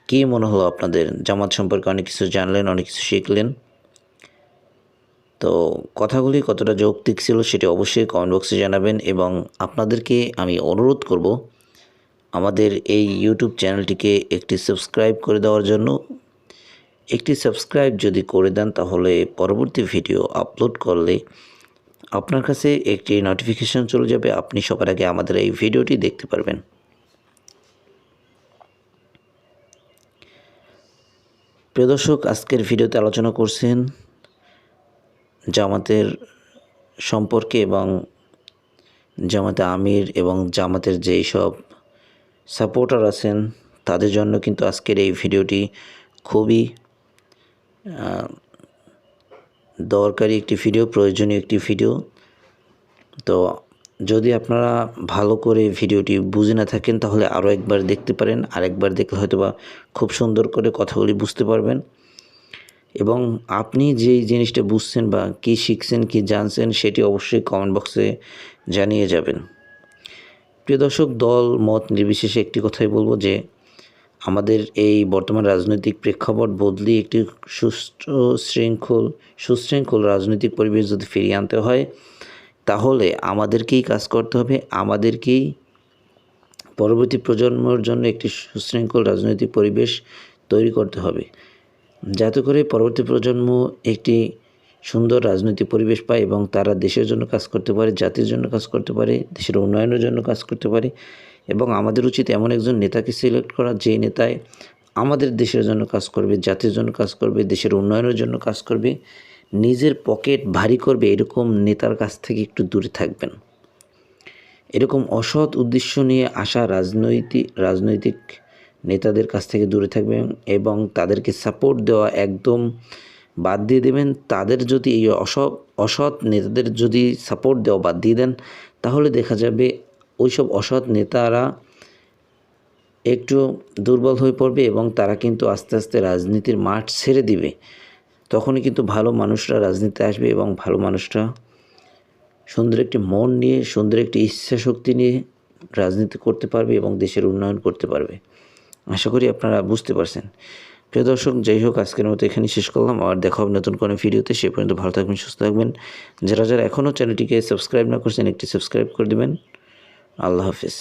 কী মনে হলো আপনাদের? জামাত সম্পর্কে অনেক কিছু জানলেন, অনেক কিছু শিখলেন। তো কথাগুলি কতটা যৌক্তিক ছিল সেটি অবশ্যই কমেন্ট বক্সে জানাবেন, এবং আপনাদেরকে আমি অনুরোধ করব আমাদের এই ইউটিউব চ্যানেলটিকে একটি সাবস্ক্রাইব করে দেওয়ার জন্য। একটি সাবস্ক্রাইব যদি করে দেন, তাহলে পরবর্তী ভিডিও আপলোড করলে আপনার কাছে একটি নোটিফিকেশন চলে যাবে, আপনি সবার আগে আমাদের এই ভিডিওটি দেখতে পারবেন। প্রিয় দর্শক, আজকের ভিডিওতে আলোচনা করছেন জামাতের সম্পর্কে এবং জামাতে আমির এবং জামাতের যেই সব সাপোর্টার আছেন তাদের জন্য কিন্তু আজকের এই ভিডিওটি খুবই দরকারি একটি ভিডিও, প্রয়োজনীয় একটি ভিডিও। তো যদি আপনারা ভালো করে ভিডিওটি বুঝে না থাকেন তাহলে আরও একবার দেখতে পারেন, আরেকবার দেখলে হয়তো বা খুব সুন্দর করে কথাগুলি বুঝতে পারবেন। এবং আপনি যেই জিনিসটা বুঝছেন বা কী শিখছেন, কী জানছেন, সেটি অবশ্যই কমেন্ট বক্সে জানিয়ে যাবেন। প্রিয় দর্শক, দল মত নির্বিশেষে একটি কথাই বলবো যে আমাদের এই বর্তমান রাজনৈতিক প্রেক্ষাপট বদলে একটি সুশৃঙ্খল রাজনৈতিক পরিবেশ যদি ফিরিয়ে আনতে হয় তাহলে আমাদেরকেই কাজ করতে হবে, আমাদেরকেই পরবর্তী প্রজন্মের জন্য একটি সুশৃঙ্খল রাজনৈতিক পরিবেশ তৈরি করতে হবে, যাতে করে পরবর্তী প্রজন্ম একটি সুন্দর রাজনৈতিক পরিবেশ পায় এবং তারা দেশের জন্য কাজ করতে পারে, জাতির জন্য কাজ করতে পারে, দেশের উন্নয়নের জন্য কাজ করতে পারে। এবং আমাদের উচিত এমন একজন নেতাকে সিলেক্ট করা যে নেতায় আমাদের দেশের জন্য কাজ করবে, জাতির জন্য কাজ করবে, দেশের উন্নয়নের জন্য কাজ করবে, নিজের পকেট ভারী করবে, এরকম নেতার কাছ থেকে একটু দূরে থাকবেন। এরকম অসৎ উদ্দেশ্য নিয়ে আসা রাজনৈতিক নেতাদের কাছ থেকে দূরে থাকবেন এবং তাদেরকে সাপোর্ট দেওয়া একদম বাদ দিয়ে দেবেন। তাদের যদি এই অসৎ নেতাদের যদি সাপোর্ট দেওয়া বাদ দিয়ে দেন তাহলে দেখা যাবে ওইসব অসৎ নেতারা একটু দুর্বল হয়ে পড়বে এবং তারা কিন্তু আস্তে আস্তে রাজনীতির মাঠ ছেড়ে দিবে। তখনই কিন্তু ভালো মানুষরা রাজনীতিতে আসবে এবং ভালো মানুষরা সুন্দর একটি মন নিয়ে, সুন্দর একটি ইচ্ছা শক্তি নিয়ে রাজনীতি করতে পারবে এবং দেশের উন্নয়ন করতে পারবে। আশা করি আপনারা বুঝতে পারছেন। প্রিয় দর্শক, যাই হোক, আজকের মতো এখানেই শেষ করলাম। আর দেখা হবে নতুন কোনো ভিডিওতে। সে পর্যন্ত ভালো থাকবেন, সুস্থ থাকবেন। যারা এখনও চ্যানেলটিকে সাবস্ক্রাইব না করছেন একটি সাবস্ক্রাইব করে দেবেন। আল্লাহ হাফিজ।